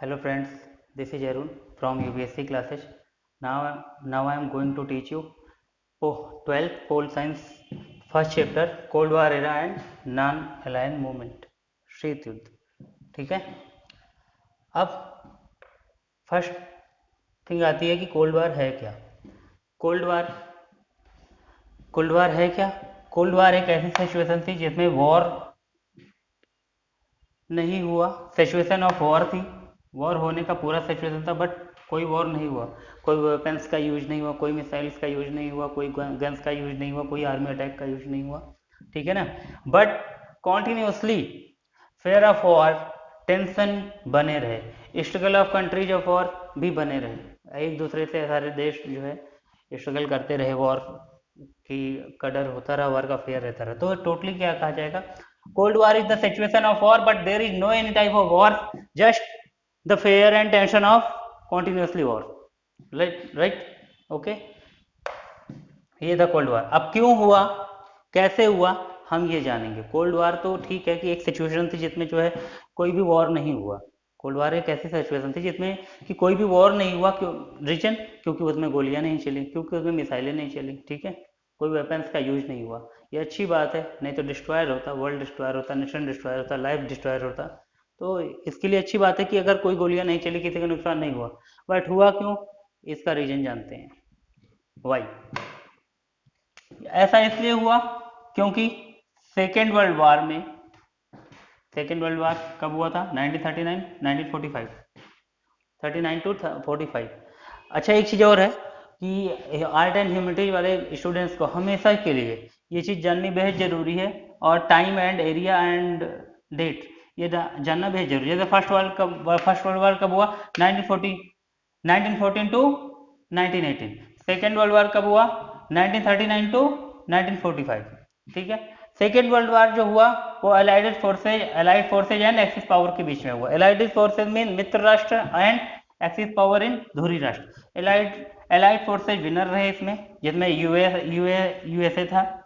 Hello friends, this is Arun from UPSC classes. Now I am going to teach you 12th Pole Science first chapter Cold War era and non-aligned movement शीत युद्ध. ठीक है. अब first thing आती है कि cold war है क्या. कोल्ड वार है क्या. कोल्ड वार एक ऐसी सिचुएशन थी जिसमें वॉर नहीं हुआ. सिचुएशन ऑफ वॉर थी. वॉर होने का पूरा सिचुएशन था बट कोई वॉर नहीं हुआ. कोई वेपन्स का यूज नहीं हुआ, कोई मिसाइल्स का यूज नहीं हुआ, कोई गन्स का यूज नहीं हुआ, कोई आर्मी अटैक का यूज नहीं हुआ. ठीक है ना. But continuously fair of war, tension बने रहे. Struggle of countries of war भी बने रहे. एक दूसरे से सारे देश जो है स्ट्रगल करते रहे. वॉर की का डर होता रहा, वॉर का फेयर रहता रहा. तो टोटली क्या कहा जाएगा, Cold War is the situation of war, but there is no any type of war, just the fear and tension of continuously war. Right? Okay. ये था कोल्ड वार. अब क्यों हुआ, कैसे हुआ, हम ये जानेंगे. कोल्ड वार तो ठीक है कि एक सिचुएशन थी जिसमें जो है कोई भी वॉर नहीं हुआ. कोल्ड वार एक ऐसी सिचुएशन थी जिसमें कि कोई भी वॉर नहीं हुआ. क्यों रीजन, क्योंकि उसमें गोलियां नहीं चली, क्योंकि उसमें मिसाइलें नहीं चली. ठीक है. कोई वेपन्स का यूज नहीं हुआ. ये अच्छी बात है, नहीं तो डिस्ट्रॉयर होता, वर्ल्ड डिस्ट्रॉयर होता, नेशन डिस्ट्रॉयर होता, लाइफ डिस्ट्रॉयर होता. तो इसके लिए अच्छी बात है कि अगर कोई गोलियां नहीं चली, किसी का नुकसान नहीं हुआ. बट हुआ क्यों, इसका रीजन जानते हैं. वाई ऐसा इसलिए हुआ क्योंकि सेकेंड वर्ल्ड वार कब हुआ था, 1939, 1945, 39 to 45. अच्छा, एक चीज और है कि आर्ट एंड ह्यूमैनिटीज वाले स्टूडेंट्स को हमेशा के लिए ये चीज़ जाननी बेहद ज़रूरी है. और time and area and date ये जानना बेहद जरूरी है. जैसे फर्स्ट वर्ल्ड वार कब हुआ, 1914 टू 1918. सेकेंड वर्ल्ड वार कब हुआ, 1939 टू 1945. ठीक है. सेकेंड वर्ल्ड वार जो हुआ वो allied forces and axis power के बीच में हुआ. अलाइड फोर्सेज मीन मित्र राष्ट्र एंड एक्सिस पावर इन धुरी राष्ट्र. एलाइड फोर्सेज विनर रहे इसमें, जिसमें यूएसए था.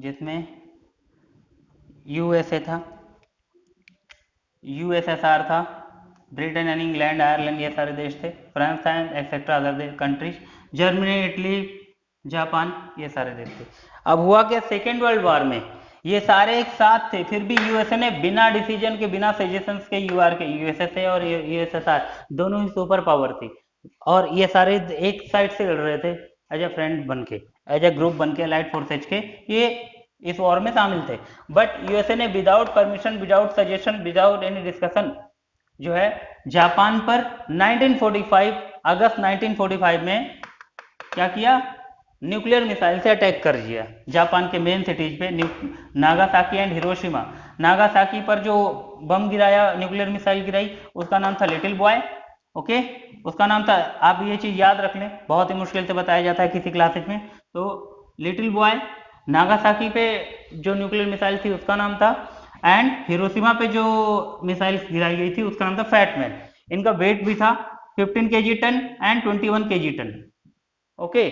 जिसमें यूएसए था, यूएसएसआर था, ब्रिटेन एंड इंग्लैंड, आयरलैंड, ये सारे देश थे. France and etcetera other countries, Germany, Italy, Japan, ये सारे देश थे. अब हुआ क्या, सेकेंड वर्ल्ड वार में ये सारे एक साथ थे. फिर भी यूएसए ने बिना डिसीजन के, बिना सजेशंस के, यूएसएसए और यूएसएसआर दोनों ही सुपर पावर थी. और ये सारे एक साइड से लड़ रहे थे एज ए फ्रेंड बन के, एज ए ग्रुप बन के, अलाइड फोर्सेज के. ये इस वॉर में शामिल थे. बट यूएसए ने without permission, without suggestion, without any discussion जो है जापान पर 1945 अगस्त 1945 में क्या किया, न्यूक्लियर मिसाइल से अटैक कर दिया जापान के मेन सिटीज पे, नागासाकी एंड हिरोशिमा. नागासाकी पर जो बम गिराया, न्यूक्लियर मिसाइल गिराई, उसका नाम था लिटिल बॉय. ओके, उसका नाम था, आप ये चीज याद रख लें, बहुत ही मुश्किल से बताया जाता है किसी क्लासेज में. तो लिटिल बॉय, नागासाकी पे जो न्यूक्लियर मिसाइल थी उसका नाम था, एंड हिरोशिमा पे जो मिसाइल गिराई गई थी उसका नाम था फैट मैन. इनका वेट भी था 15 kg ton and 21 kg ton. Okay.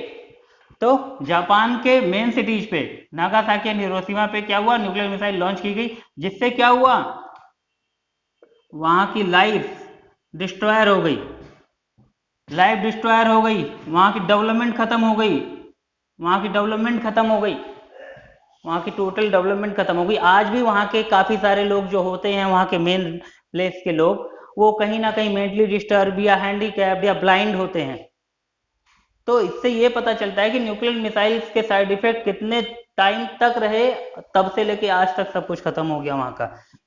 तो जापान के मेन सिटीज पे, नागासाकी एंड हिरोशिमा पे क्या हुआ, न्यूक्लियर मिसाइल लॉन्च की गई, जिससे क्या हुआ, वहां की लाइफ डिस्ट्रॉयर हो गई. वहां की डेवलपमेंट खत्म हो गई. वहां की टोटल डेवलपमेंट खत्म हो गई. आज भी वहां के काफी सारे लोग जो होते हैं, वहां के मेन प्लेस के लोग, वो कहीं ना कहीं मेंटली डिस्टर्ब या हैंडीकैप्ड या ब्लाइंड होते हैं. तो इससे ये पता चलता है कि न्यूक्लियर मिसाइल्स के साइड इफेक्ट कितने टाइम तक रहे, तब से लेके आज तक सब कुछ खत्म हो गया वहां का.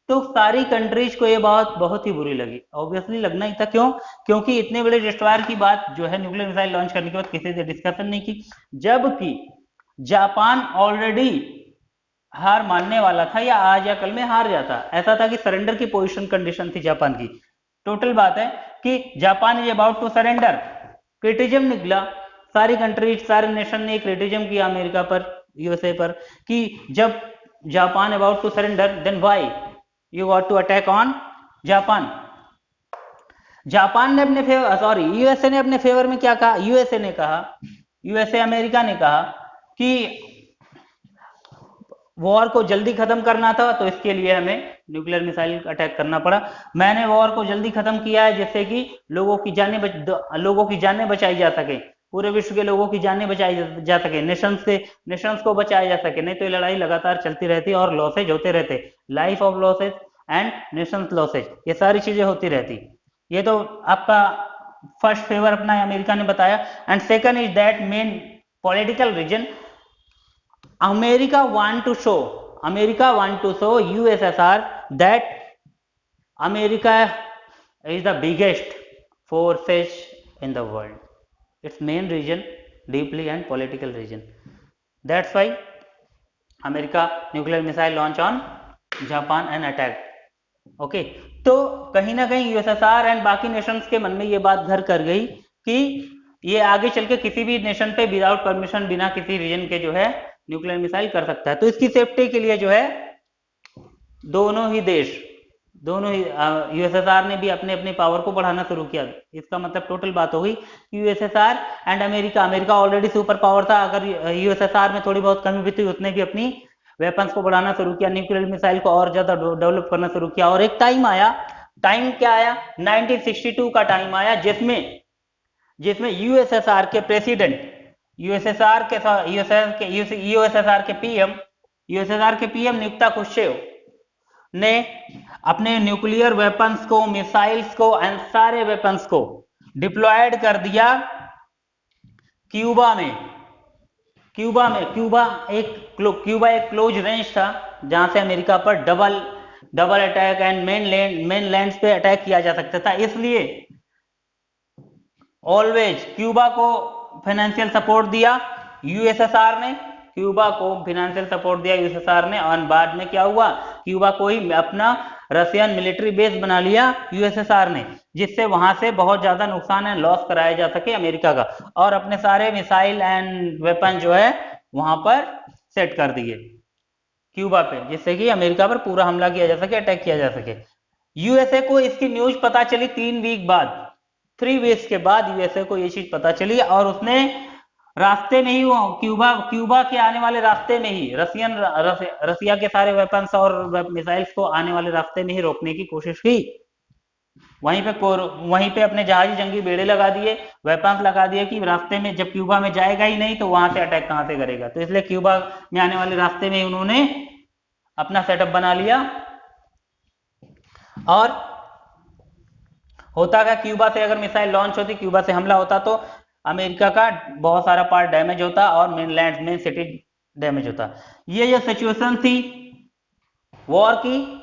तो सारी कंट्रीज को ये बात बहुत ही बुरी लगी. ऑब्वियसली लगना ही था. क्यों, क्योंकि इतने बड़े डिस्ट्रॉयर की बात जो है न्यूक्लियर मिसाइल लॉन्च करने के बाद किसी से डिस्कशन नहीं की, जबकि जापान ऑलरेडी हार मानने वाला था, या आज या कल में हार जाता. ऐसा था कि सरेंडर की पोजीशन कंडीशन थी जापान की. टोटल बात है कि Japan is about to surrender. Criticism निकला, सारी कंट्रीज, सारे नेशन ने क्रिटिज्म किया अमेरिका पर, यूएसए पर, कि जब Japan about to surrender, then why you got to attack on Japan. Japan ने अपने फेवर, सॉरी, यूएसए ने अपने फेवर में क्या कहा, यूएसए अमेरिका ने कहा कि वॉर को जल्दी खत्म करना था, तो इसके लिए हमें न्यूक्लियर मिसाइल अटैक करना पड़ा। मैंने वॉर को जल्दी खत्म किया है जिससे कि लोगों की जानें बचाई जा सके, पूरे विश्व के लोगों की जानें बचाई जा सके, नेशंस को बचाया जा सके। नहीं तो ये लड़ाई लगातार चलती रहती और लॉसेज होते रहते, life of losses and Nations losses, ये सारी चीजें होती रहती। ये तो आपका फर्स्ट फेवर अपना अमेरिका ने बताया। And second is that main political reason, America want to show USSR that America is the biggest forces in the world. Its main region, deeply and political region. That's why America nuclear missile launch on Japan and attack. Okay, तो कहीं ना कहीं USSR and बाकी Nations के मन में ये बात घर कर गई कि ये आगे चल के किसी भी नेशन पे विदाउट परमिशन, बिना किसी रीजन के जो है न्यूक्लियर मिसाइल कर सकता है। तो इसकी सेफ्टी के लिए जो है दोनों ही यूएसएसआर ने भी अपने अपने पावर को बढ़ाना शुरू किया। इसका मतलब टोटल बात हो गई कि USSR and America already super power था। अगर यूएसएसआर में थोड़ी बहुत कमी भी थी, उसने भी अपनी वेपन्स को बढ़ाना शुरू किया, न्यूक्लियर मिसाइल को और ज्यादा डेवलप करना शुरू किया। और एक टाइम क्या आया 1962 का टाइम आया जिसमें यूएसएसआर के प्रेसिडेंट, यूएसएसआर के पीएम निकिता क्रुश्चेव ने अपने न्यूक्लियर वेपन्स को, मिसाइल्स को एंड सारे वेपन्स को डिप्लॉयड कर दिया क्यूबा एक क्लोज रेंज था जहां से अमेरिका पर double attack and main lands पे अटैक किया जा सकता था। इसलिए ऑलवेज क्यूबा को फाइनेंशियल सपोर्ट दिया यूएसएसआर ने, और बाद में क्या हुआ, क्यूबा को ही अपना रशियन मिलिट्री बेस बना लिया यूएसएसआर ने, जिससे वहां से बहुत ज्यादा नुकसान एंड लॉस कराया जा सके अमेरिका का, और अपने सारे मिसाइल एंड वेपन जो है वहां पर सेट कर दिए क्यूबा पे, जिससे कि अमेरिका पर पूरा हमला किया जा सके, अटैक किया जा सके। यूएसए को इसकी न्यूज पता चली 3 वीक्स के बाद यूएसए को ये चीज पता चली, और उसने रास्ते में ही क्यूबा के आने वाले रास्ते में ही रसिया के सारे वेपन्स और मिसाइल्स को आने वाले रास्ते में ही रोकने की कोशिश की। वहीं पे अपने जहाजी जंगी बेड़े लगा दिए, वेपन्स लगा दिए कि रास्ते में जब क्यूबा में जाएगा ही नहीं तो वहां से अटैक कहां से करेगा। तो इसलिए क्यूबा में आने वाले रास्ते में उन्होंने अपना सेटअप बना लिया। और होता क्या, क्यूबा से अगर मिसाइल लॉन्च होती, क्यूबा से हमला होता, तो अमेरिका का बहुत सारा पार्ट डैमेज होता और मेन सिटी डैमेज होता। ये जो सिचुएशन थी वॉर की,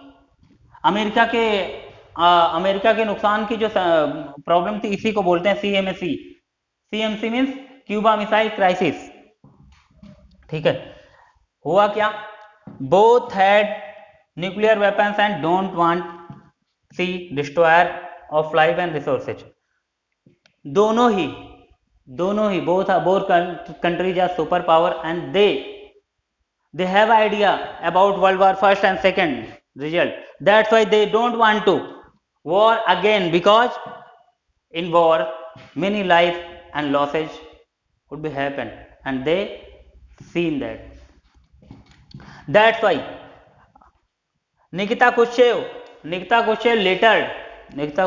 अमेरिका के नुकसान की जो प्रॉब्लम थी, इसी को बोलते हैं CMC means Cuba missile crisis. ठीक है, हुआ क्या, both had nuclear weapons and don't want see destroyer of life and resources. दोनों ही both countries are superpower, and they have idea about World War First and Second result. That's why they don't want to war again, because in war many life and losses would be happen, and they seen that. That's why Nikita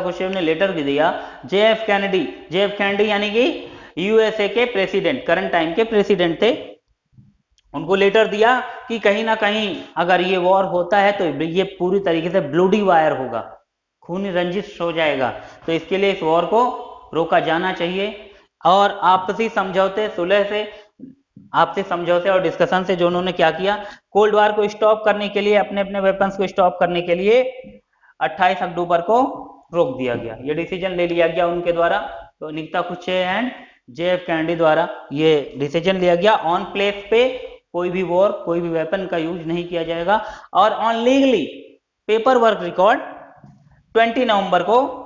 Khrushchev ने letter भी दिया JF Kennedy यानी कि USA के president, current time के president थे, उनको letter दिया कि कहीं ना कहीं अगर ये वॉर होता है तो ये पूरी तरीके से ब्लूडी वायर होगा, खूनी रंजिश हो जाएगा। तो इसके लिए इस वॉर को रोका जाना चाहिए, और आपसी समझौते और डिस्कशन से जो उन्होंने क्या किया, कोल्ड वॉर को स्टॉप करने के लिए, अपने वेपन्स को स्टॉप करने के लिए 28 अक्टूबर को रोक दिया गया। ये डिसीजन ले लिया गया उनके द्वारा, तो Nikita Khrushchev and JF Kennedy द्वारा ये डिसीजन लिया गया, ऑन प्लेस पे कोई भी वॉर, कोई भी वेपन का यूज नहीं किया जाएगा। और on legally paper work record 20 नवंबर को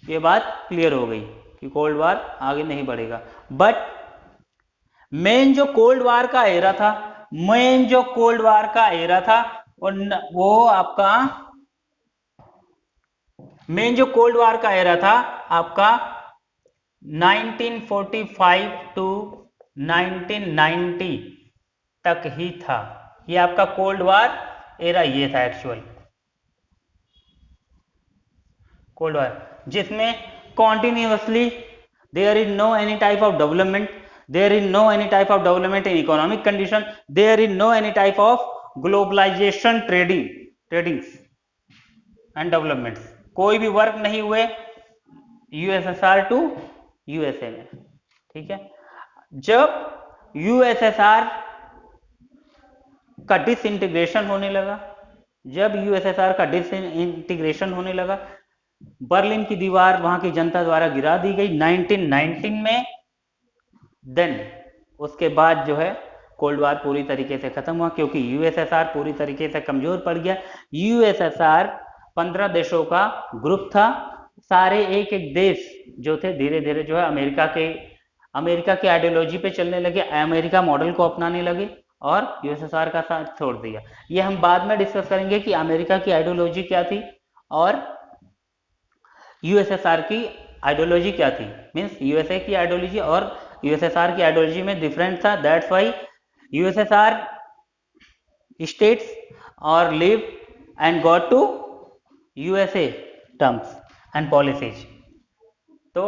ये बात क्लियर हो गई कि कोल्ड वॉर आगे नहीं बढ़ेगा। बट मेन जो कोल्ड वॉर का एरा था वो आपका मेन जो कोल्ड वॉर का एरा था आपका 1945 टू 1990 तक ही था। ये आपका कोल्ड वार एरा ये था एक्चुअल कोल्ड वार, जिसमें continuously there is no any type of development, there is no any type of development in economic condition, there is no any type of globalization tradings and developments. कोई भी work नहीं हुए USSR to USA में, ठीक है। जब USSR का disintegration होने लगा, जब यूएसएसआर का डिसइंटीग्रेशन होने लगा, बर्लिन की दीवार वहां की जनता द्वारा गिरा दी गई 1919 में, देन उसके बाद जो है कोल्ड वार पूरी तरीके से खत्म हुआ, क्योंकि यूएसएसआर पूरी तरीके से कमजोर पड़ गया। यूएसएसआर 15 देशों का ग्रुप था, सारे एक एक देश जो थे धीरे धीरे जो है अमेरिका के आइडियोलॉजी पे चलने लगे, अमेरिका मॉडल को अपनाने लगे और यूएसएसआर का साथ छोड़ दिया। ये हम बाद में डिस्कस करेंगे कि अमेरिका की आइडियोलॉजी क्या थी और यूएसएसआर की आइडियोलॉजी क्या थी, मीन्स यूएसए की आइडियोलॉजी और यूएसएसआर की आइडियोलॉजी में डिफरेंट था। दैट्स व्हाई यूएसएसआर स्टेट्स और live and got to USA terms and policies. तो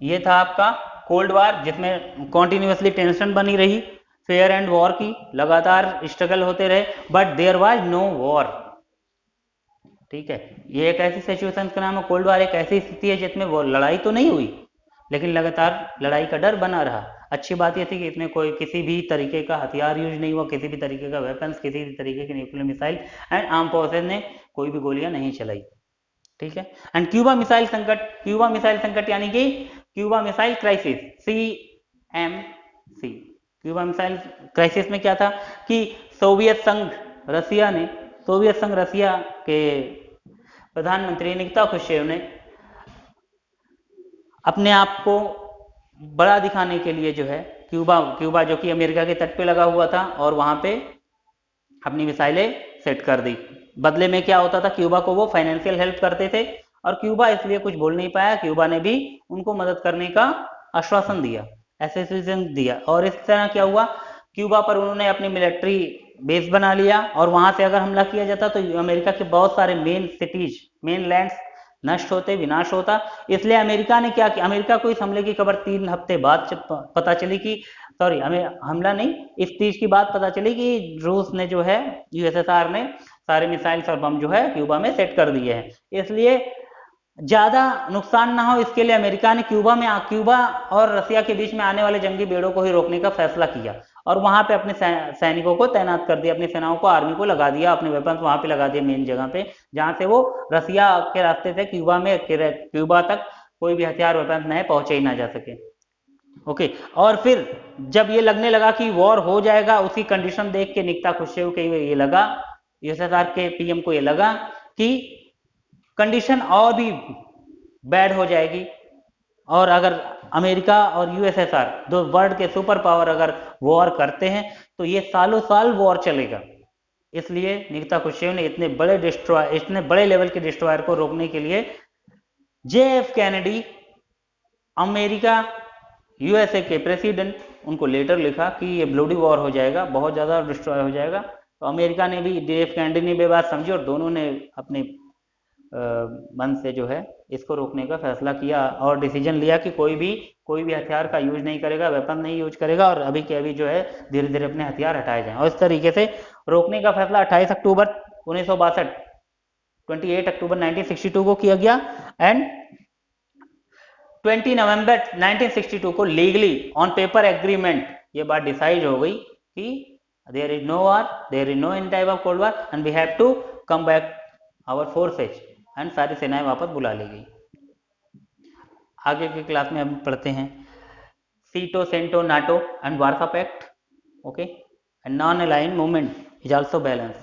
ये था आपका कोल्ड वार, जिसमें कॉन्टिन्यूसली टेंशन बनी रही, फेयर एंड वॉर की लगातार स्ट्रगल होते रहे, but there was no war, ठीक है। ये एक ऐसी सिचुएशन का नाम है कोल्ड वार, एक ऐसी स्थिति है जिसमें वो लड़ाई तो नहीं हुई लेकिन लगातार लड़ाई का डर बना रहा। अच्छी बात यह थी कि इसमें कोई किसी भी तरीके का हथियार यूज नहीं हुआ, किसी भी तरीके का वेपन्स, किसी भी तरीके की nuclear missile and arm forces ने कोई भी गोलियां नहीं चलाई, ठीक है। एंड क्यूबा मिसाइल संकट यानी कि Cuba missile crisis, CMC। Cuba missile crisis में क्या था कि सोवियत संघ रसिया के प्रधानमंत्री निकिता खुश्चेव ने अपने आप को बड़ा दिखाने के लिए जो है क्यूबा जो कि अमेरिका के तट पे लगा हुआ था और वहां पे अपनी मिसाइलें सेट कर दी। बदले में क्या होता था, क्यूबा को वो फाइनेंशियल हेल्प करते थे और क्यूबा इसलिए कुछ बोल नहीं पाया। क्यूबा ने भी उनको मदद करने का आश्वासन दिया, एसोसिएशन दिया, और इस तरह क्या हुआ, क्यूबा पर उन्होंने अपनी मिलिट्री बेस बना लिया और वहां से अगर हमला किया जाता तो अमेरिका के बहुत सारे मेन सिटीज, मेन लैंड्स नष्ट होते, विनाश होता। इसलिए अमेरिका ने क्या किया, अमेरिका को इस हमले की खबर 3 हफ्ते बाद पता चली कि हमें हमला नहीं, इस चीज की बात पता चली कि रूस ने जो है, यूएसएसआर ने सारे मिसाइल्स और बम जो है क्यूबा में सेट कर दिए हैं। इसलिए ज्यादा नुकसान ना हो इसके लिए अमेरिका ने क्यूबा और रसिया के बीच में आने वाले जंगी बेड़ों को ही रोकने का फैसला किया और वहां पे अपने सैनिकों को तैनात कर दिया, अपनी सेनाओं को, आर्मी को लगा दिया, अपने वेपन्स वहां पे लगा दिए मेन जगह पे, जहां से वो रसिया के रास्ते से क्यूबा तक कोई भी हथियार वेपन्स नए पहुंचे ही ना जा सके। ओके, और फिर जब ये लगने लगा कि वॉर हो जाएगा, उसकी कंडीशन देख के निकिता खुश्चेव के ये लगा, यूएसएसआर के पीएम को ये लगा कि कंडीशन और भी बैड हो जाएगी और अगर अमेरिका और यूएसएसआर, दो वर्ल्ड के सुपर पावर, अगर वॉर करते हैं तो ये सालों साल वॉर चलेगा। इसलिए निकिता खुश्चेव ने इतने बड़े लेवल के डिस्ट्रॉयर को रोकने के लिए JF कैनेडी, अमेरिका, यूएसए के प्रेसिडेंट, उनको लेटर लिखा कि ये ब्लडी वॉर हो जाएगा, बहुत ज्यादा डिस्ट्रॉय हो जाएगा। तो अमेरिका ने भी, JF कैनेडी ने भी बात समझी और दोनों ने अपने मन से जो है इसको रोकने का फैसला किया और डिसीजन लिया कि कोई भी हथियार का यूज नहीं करेगा, वेपन नहीं यूज करेगा और अभी के अभी जो है धीरे धीरे अपने हथियार हटाए जाएं। और इस तरीके से रोकने का फैसला 28 अक्टूबर 1962, 28 अक्टूबर 1962 को किया गया एंड 20 नवंबर 1962 को लीगली ऑन पेपर एग्रीमेंट ये बात डिसाइड हो गई कि there is no war, there is no any type of cold war and we have to come back our forces, and सारी सेनाएं वापस बुला ली गई। आगे की क्लास में हम पढ़ते हैं SEATO, CENTO, NATO and Warsaw Pact. Okay, and non aligned movement is also balance.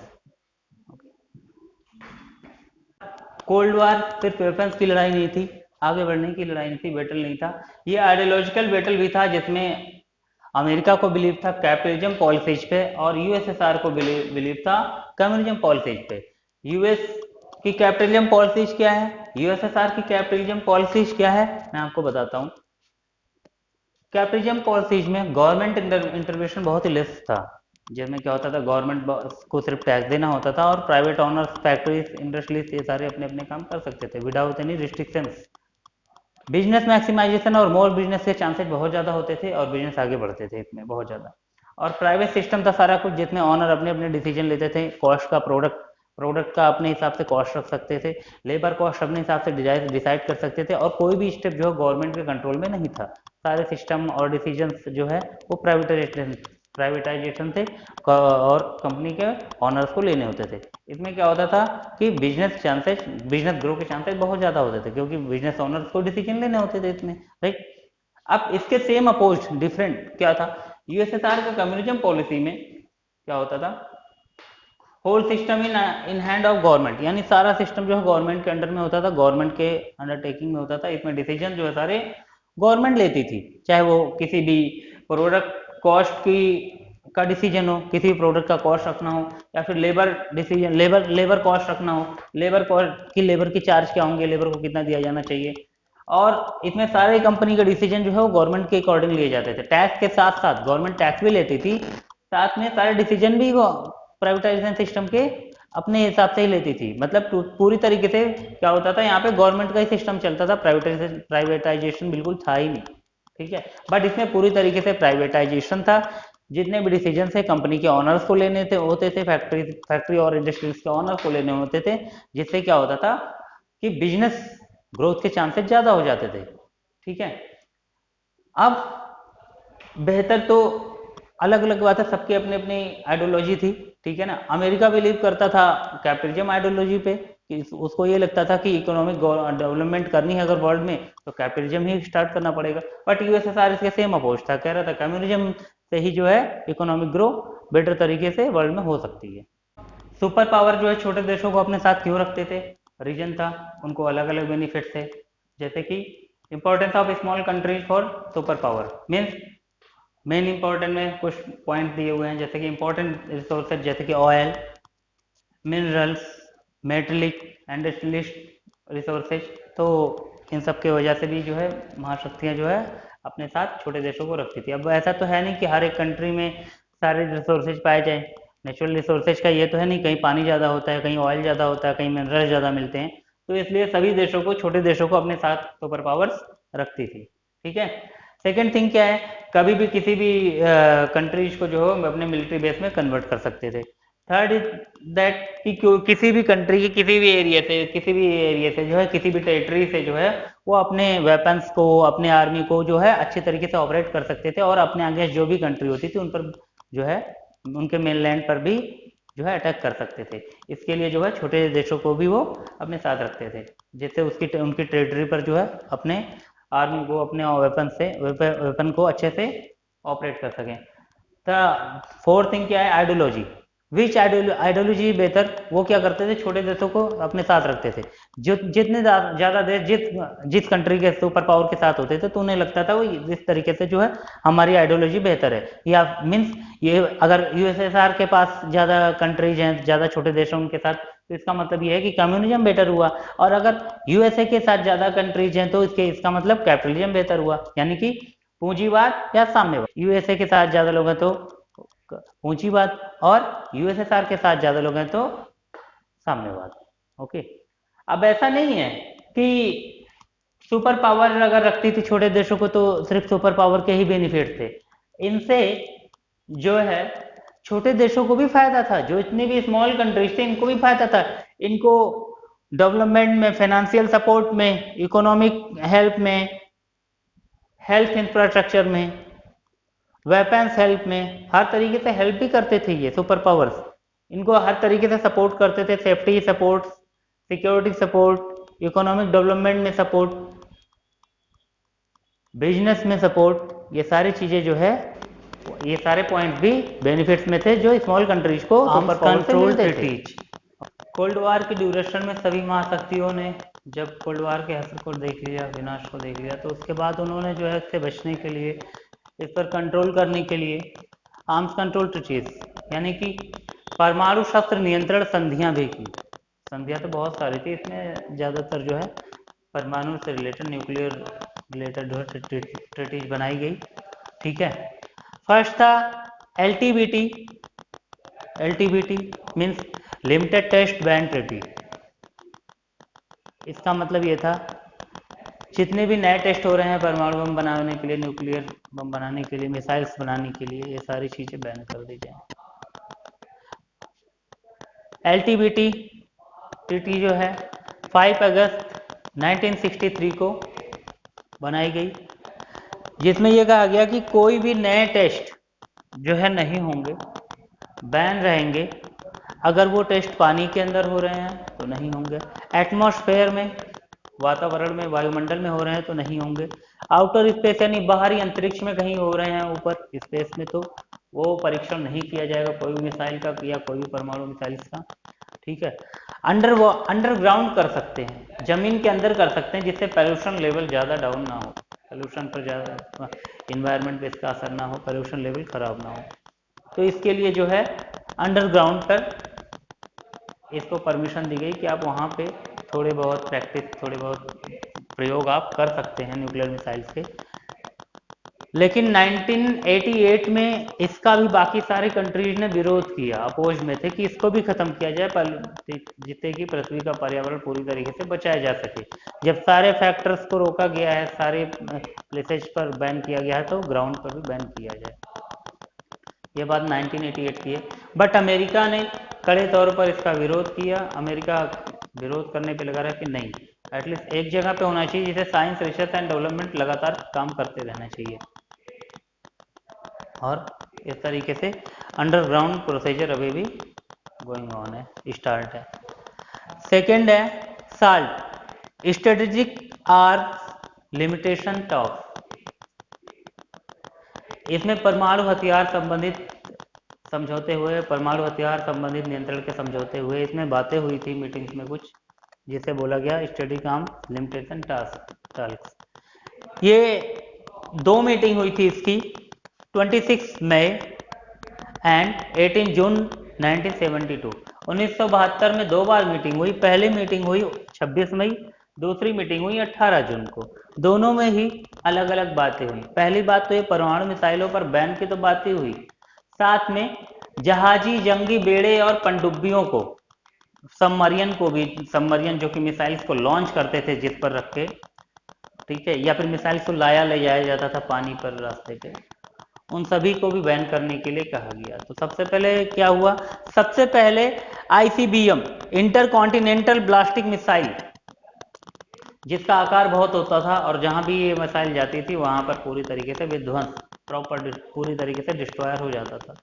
Cold war सिर्फ वेपन्स की लड़ाई नहीं थी, आगे बढ़ने की लड़ाई नहीं थी, बैटल नहीं था, ये आइडियोलॉजिकल बैटल भी था जिसमें अमेरिका को बिलीव था कैपिटलिज्म पॉलिसीज पे और यूएसएसआर को बिलीव था कम्युनिज्म पॉलिसीज पे। यूएस की कैपिटलिज्म पॉलिसीज क्या है, यूएसएसआर की कैपिटलिज्म पॉलिसीज क्या है, मैं आपको बताता हूं। कैपिटलिज्म पॉलिसीज में गवर्नमेंट इंटरवेंशन बहुत ही लेस था, जिसमें क्या होता था, गवर्नमेंट को सिर्फ टैक्स देना होता था और प्राइवेट ऑनर्स, फैक्ट्रीज, इंडस्ट्रीज ये सारे अपने अपने काम कर सकते थे without any restrictions. Business maximization और मोर बिजनेस के चांसेस बहुत ज़्यादा होते थे और बिजनेस आगे बढ़ते थे इसमें बहुत ज़्यादा। और प्राइवेट सिस्टम था सारा कुछ, जिसमें ऑनर अपने अपने डिसीजन लेते थे, कॉस्ट का, प्रोडक्ट का अपने हिसाब से कॉस्ट रख सकते थे, लेबर कॉस्ट अपने हिसाब से डिसाइड कर सकते थे, और कोई भी स्टेप जो है गवर्नमेंट के कंट्रोल में नहीं था। सारे सिस्टम और डिसीजन जो है वो प्राइवेटाइजेशन थे और कंपनी के ऑनर्स को लेने होते थे। इसमें क्या होता था कि बिजनेस ग्रो के चांसेस बहुत ज़्यादा होते थे, क्योंकि बिजनेस ऑनर्स को डिसीजन लेने होते थे इसमें, राइट। अब इसके सेम अपोज डिफरेंट क्या था, यूएसएसआर के कम्युनिज्म पॉलिसी में क्या होता था, whole system in hand of government, यानी सारा सिस्टम जो है गवर्नमेंट के अंडर में होता था, गवर्नमेंट के अंडरटेकिंग में होता था। इसमें डिसीजन जो है सारे गवर्नमेंट लेती थी, चाहे वो किसी भी प्रोडक्ट कॉस्ट की का डिसीजन हो, किसी भी प्रोडक्ट का कॉस्ट रखना हो, या फिर लेबर कॉस्ट रखना हो, लेबर की चार्ज क्या होंगे, लेबर को कितना दिया जाना चाहिए। और इसमें सारे कंपनी के डिसीजन जो है वो गवर्नमेंट के अकॉर्डिंग लिए जाते थे। टैक्स के साथ साथ गवर्नमेंट टैक्स भी लेती थी, साथ में सारे डिसीजन भी वो प्राइवेटाइजेशन सिस्टम के अपने हिसाब से ही लेती थी। मतलब पूरी तरीके से क्या होता था, यहाँ पे गवर्नमेंट का ही सिस्टम चलता था, प्राइवेटाइजेशन बिल्कुल था ही नहीं, ठीक है। बट इसमें पूरी तरीके से प्राइवेटाइजेशन था। जितने भी डिसीजन थे कंपनी के ऑनर्स को लेने होते थे, फैक्ट्री और इंडस्ट्रीज के ऑनर्स को लेने होते थे, जिससे क्या होता था कि बिजनेस ग्रोथ के चांसेस ज्यादा हो जाते थे, ठीक है। अब बेहतर तो अलग अलग बात है, सबकी अपनी अपनी आइडियोलॉजी थी, ठीक है ना। अमेरिका बिलीव करता था कैपिटलिज्म आइडियोलॉजी पे, कि उसको ये लगता था कि इकोनॉमिक डेवलपमेंट करनी है अगर वर्ल्ड में तो कैपिटलिज्म ही स्टार्ट करना पड़ेगा। बट यूएसएसआर इसके सेम अपोज था, कह रहा था कम्युनिज्म से ही जो है इकोनॉमिक ग्रो बेटर तरीके से वर्ल्ड में हो सकती है। सुपर पावर जो है छोटे देशों को अपने साथ क्यों रखते थे, रीजन था, उनको अलग अलग बेनिफिट थे, जैसे कि importance of small countries for super power means main important में कुछ पॉइंट दिए हुए हैं, जैसे कि इंपॉर्टेंट रिसोर्सेज जैसे कि oil, minerals, metallic, industrialist resources. तो इन सब की वजह से भी जो है महाशक्तियाँ जो है अपने साथ छोटे देशों को रखती थी। अब ऐसा तो है नहीं कि हर एक कंट्री में सारे रिसोर्सेज पाए जाएं, नेचुरल रिसोर्सेज का ये तो है नहीं, कहीं पानी ज़्यादा होता है, कहीं ऑयल ज़्यादा होता है, कहीं मिनरल ज़्यादा मिलते हैं, तो इसलिए सभी देशों को, छोटे देशों को अपने साथ सुपर पावर्स रखती थी, ठीक है। सेकेंड थिंग क्या है, कभी भी किसी भी कंट्रीज को जो है अपने मिलिट्री बेस में कन्वर्ट कर सकते थे। थर्ड इज दैट कि किसी भी कंट्री के किसी भी एरिया से जो है, किसी भी टेरिटरी से जो है वो अपने वेपन्स को, अपने आर्मी को जो है अच्छे तरीके से ऑपरेट कर सकते थे, और अपने आगे जो भी कंट्री होती थी उन पर जो है, उनके मेनलैंड पर भी जो है अटैक कर सकते थे। इसके लिए जो है छोटे देशों को भी वो अपने साथ रखते थे, जिससे उनकी टेरिटरी पर जो है अपने आर्मी को, अपने वेपन को अच्छे से ऑपरेट कर सकें। फोर्थ थिंग क्या है, आइडियोलॉजी। विच आइडियोलॉजी बेहतर, वो क्या करते थे, छोटे देशों को अपने साथ रखते थे। जितने ज्यादा देश जिस कंट्री के सुपर पावर के साथ होते थे तो उन्हें लगता था वो इस तरीके से जो है हमारी आइडियोलॉजी बेहतर है, या मीन्स ये अगर यूएसएसआर के पास ज्यादा कंट्रीज हैं, ज्यादा छोटे देशों के साथ, तो इसका मतलब ये है कि कम्युनिज्म बेटर हुआ, और अगर यूएसए के साथ ज्यादा कंट्रीज हैं तो इसका मतलब कैपिटलिज्म बेहतर हुआ, यानी कि पूंजीवाद या साम्यवाद। यूएसए के साथ ज्यादा लोग हैं तो पूंजीवाद, और यूएसएसआर के साथ ज्यादा लोग हैं तो साम्यवाद, ओके। अब ऐसा नहीं है कि सुपर पावर अगर रखती थी छोटे देशों को तो सिर्फ सुपर पावर के ही बेनिफिट थे, इनसे जो है छोटे देशों को भी फायदा था, जो इतने भी स्मॉल कंट्रीज थे इनको भी फायदा था। इनको डेवलपमेंट में, फाइनेंशियल सपोर्ट में, इकोनॉमिक हेल्प में, हेल्थ इंफ्रास्ट्रक्चर में, वेपन्स हेल्प में, हर तरीके से हेल्प भी करते थे ये सुपर पावर्स। इनको हर तरीके से सपोर्ट करते थे, safety support, security support, economic development में सपोर्ट, बिजनेस में सपोर्ट, ये सारी चीजें जो है, ये सारे पॉइंट भी बेनिफिट्स में थे जो स्मॉल कंट्रीज को सुपर पावर से मिलते थे। कोल्ड वार की ड्यूरेशन में सभी महाशक्तियों ने जब कोल्ड वार के असर को देख लिया, विनाश को देख लिया, तो उसके बाद उन्होंने जो है इससे बचने के लिए, इस पर कंट्रोल करने के लिए आर्म्स कंट्रोल ट्रीटीज, यानी कि परमाणु शस्त्र नियंत्रण संधियां भी की। संधियां तो बहुत सारी थी, इसमें ज़्यादातर जो है परमाणु से रिलेटेड, न्यूक्लियर रिलेटेड जो है ट्रीटीज बनाई गई, ठीक है। फर्स्ट था LTBT, LTBT means limited test ban treaty. इसका मतलब ये था जितने भी नए टेस्ट हो रहे हैं परमाणु बम बनाने के लिए, न्यूक्लियर बम बनाने के लिए, मिसाइल्स बनाने के लिए, ये सारी चीज़ें बैन कर दी जाए। LTBT ट्रीटी जो है 5 अगस्त 1963 को बनाई गई, जिसमें यह कहा गया कि कोई भी नए टेस्ट जो है नहीं होंगे, बैन रहेंगे। अगर वो टेस्ट पानी के अंदर हो रहे हैं तो नहीं होंगे, एटमॉस्फेयर में, वातावरण में, वायुमंडल में हो रहे हैं तो नहीं होंगे, आउटर स्पेस यानी बाहरी अंतरिक्ष में कहीं हो रहे हैं ऊपर स्पेस में तो वो परीक्षण नहीं किया जाएगा कोई भी मिसाइल का या कोई भी परमाणु मिसाइल का। ठीक है। अंडरग्राउंड कर सकते हैं, जमीन के अंदर कर सकते हैं, जिससे पोल्यूशन लेवल ज़्यादा डाउन ना हो, पोल्यूशन पर ज़्यादा इन्वायरमेंट पे इसका असर ना हो, पोल्यूशन लेवल खराब ना हो। तो इसके लिए जो है अंडरग्राउंड पर इसको परमिशन दी गई कि आप वहाँ पे थोड़े बहुत प्रैक्टिस, थोड़े बहुत प्रयोग आप कर सकते हैं न्यूक्लियर मिसाइल्स के। लेकिन 1988 में इसका भी बाकी सारे कंट्रीज ने विरोध किया, अपोज में थे कि इसको भी खत्म किया जाए जिससे कि पृथ्वी का पर्यावरण पूरी तरीके से बचाया जा सके। जब सारे फैक्टर्स को रोका गया है, सारे प्लेसेज पर बैन किया गया है, तो ग्राउंड पर भी बैन किया जाए। ये बात 1988 की है। बट अमेरिका ने कड़े तौर पर इसका विरोध किया। अमेरिका विरोध करने पे लगा रहा कि नहीं, एटलीस्ट एक जगह पे होना चाहिए जिसे साइंस रिसर्च एंड डेवलपमेंट लगातार काम करते रहना चाहिए। और इस तरीके से अंडरग्राउंड प्रोसीजर अभी भी गोइंग ऑन है, स्टार्ट है। सेकेंड है salt, strategic arms limitation talk. इसमें परमाणु हथियार संबंधित समझौते हुए, परमाणु हथियार संबंधित नियंत्रण के समझौते हुए, इसमें बातें हुई थी मीटिंग्स में कुछ, जिसे बोला गया स्ट्रेटेजिक आर्म्स लिमिटेशन टास्क। ये 2 मीटिंग हुई थी इसकी, 26 मई एंड 18 जून 1972। 1972 में 2 बार मीटिंग हुई। पहली मीटिंग हुई 26 मई, दूसरी मीटिंग हुई 18 जून को। दोनों में ही अलग अलग बातें हुई। पहली बात तो ये परमाणु मिसाइलों पर बैन की तो बातें हुई, साथ में जहाजी जंगी बेड़े और पनडुब्बियों को, सबमरीन को भी, सबमरीन जो कि मिसाइल्स को लॉन्च करते थे जिस पर रख के, ठीक है, या फिर मिसाइल्स को लाया ले जाया जाता था पानी पर रास्ते पे, उन सभी को भी बैन करने के लिए कहा गया। तो सबसे पहले क्या हुआ, सबसे पहले ICBM इंटरकॉन्टिनेंटल ब्लास्टिक मिसाइल, जिसका आकार बहुत होता था और जहां भी ये मिसाइल जाती थी वहां पर पूरी तरीके से विध्वंस, प्रॉपर पूरी तरीके से डिस्ट्रॉयर हो जाता था।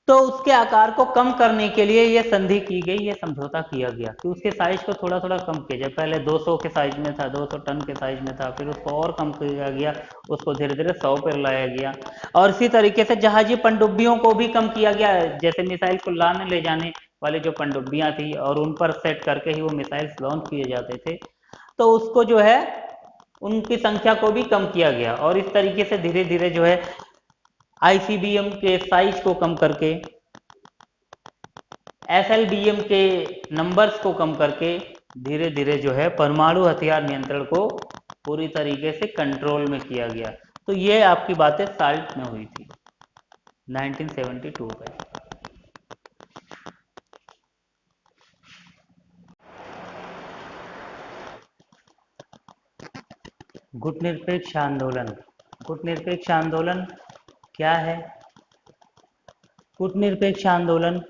तो उसके आकार को कम करने के लिए ये संधि की गई, ये समझौता किया गया कि उसके साइज को थोड़ा थोड़ा कम किया जाए। पहले 200 के साइज में था, 200 टन के साइज में था, फिर उसको और कम किया गया, उसको धीरे धीरे 100 पर लाया गया। और इसी तरीके से जहाजी पनडुब्बियों को भी कम किया गया, जैसे मिसाइल को लाने ले जाने वाले जो पनडुब्बियां थी और उन पर सेट करके ही वो मिसाइल्स लॉन्च किए जाते थे, तो उसको जो है उनकी संख्या को भी कम किया गया। और इस तरीके से धीरे धीरे जो है ICBM के साइज को कम करके, SLBM के नंबर्स को कम करके धीरे धीरे जो है परमाणु हथियार नियंत्रण को पूरी तरीके से कंट्रोल में किया गया। तो ये आपकी बातें साल्ट में हुई थी 1972 में। गुटनिरपेक्ष आंदोलन। गुटनिरपेक्ष आंदोलन क्या है? गुटनिरपेक्ष आंदोलन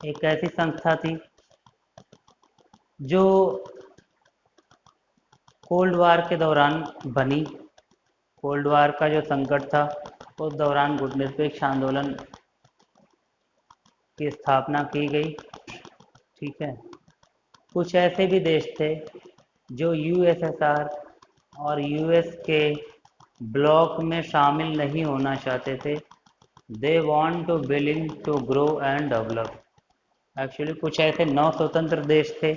एक ऐसी संस्था थी जो कोल्ड वार के दौरान बनी। कोल्ड वार का जो संकट था उस दौरान गुटनिरपेक्ष आंदोलन की स्थापना की गई। ठीक है। कुछ ऐसे भी देश थे जो USSR और US के ब्लॉक में शामिल नहीं होना चाहते थे। They want to willing to grow and develop. Actually कुछ ऐसे नौ स्वतंत्र देश थे,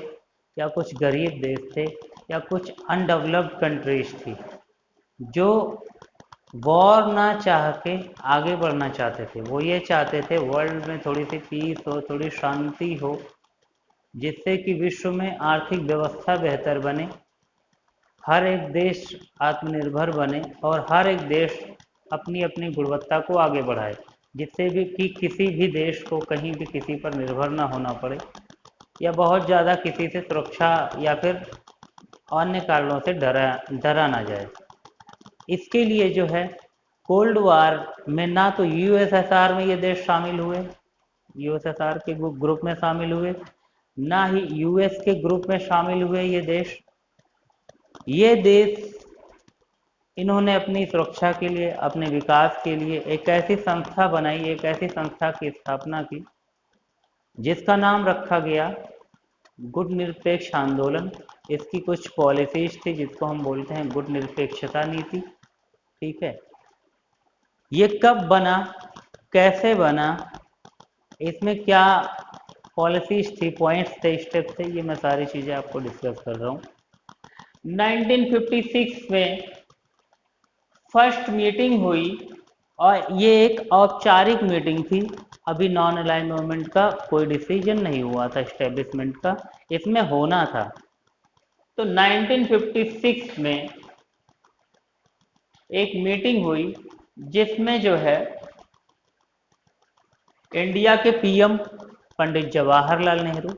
या कुछ गरीब देश थे, या कुछ अनडेवलप्ड कंट्रीज थी जो वॉर ना चाह के आगे बढ़ना चाहते थे। वो ये चाहते थे वर्ल्ड में थोड़ी सी पीस हो, थोड़ी शांति हो, जिससे कि विश्व में आर्थिक व्यवस्था बेहतर बने, हर एक देश आत्मनिर्भर बने और हर एक देश अपनी अपनी गुणवत्ता को आगे बढ़ाए। जिससे भी कि किसी भी देश को कहीं भी किसी पर निर्भर ना होना पड़े या बहुत ज़्यादा किसी से सुरक्षा या फिर अन्य कारणों से डरा ना जाए। इसके लिए जो है कोल्ड वार में ना तो यूएसएसआर में ये देश शामिल हुए, यूएसएसआर के ग्रुप में शामिल हुए, ना ही यूएस के ग्रुप में शामिल हुए ये देश। ये देश इन्होंने अपनी सुरक्षा के लिए, अपने विकास के लिए एक ऐसी संस्था बनाई, एक ऐसी संस्था की स्थापना की जिसका नाम रखा गया गुट निरपेक्ष आंदोलन। इसकी कुछ पॉलिसीज थी जिसको हम बोलते हैं गुट निरपेक्षता नीति। ठीक है, ये कब बना, कैसे बना, इसमें क्या पॉलिसीज थी, पॉइंट्स थे, स्टेप थे, ये मैं सारी चीज़ें आपको डिस्कस कर रहा हूँ। 1956 में फर्स्ट मीटिंग हुई और ये एक औपचारिक मीटिंग थी। अभी नॉन अलाइंड मूवमेंट का कोई डिसीजन नहीं हुआ था एस्टेब्लिशमेंट का, इसमें होना था। तो 1956 में एक मीटिंग हुई जिसमें जो है इंडिया के पीएम पंडित जवाहरलाल नेहरू,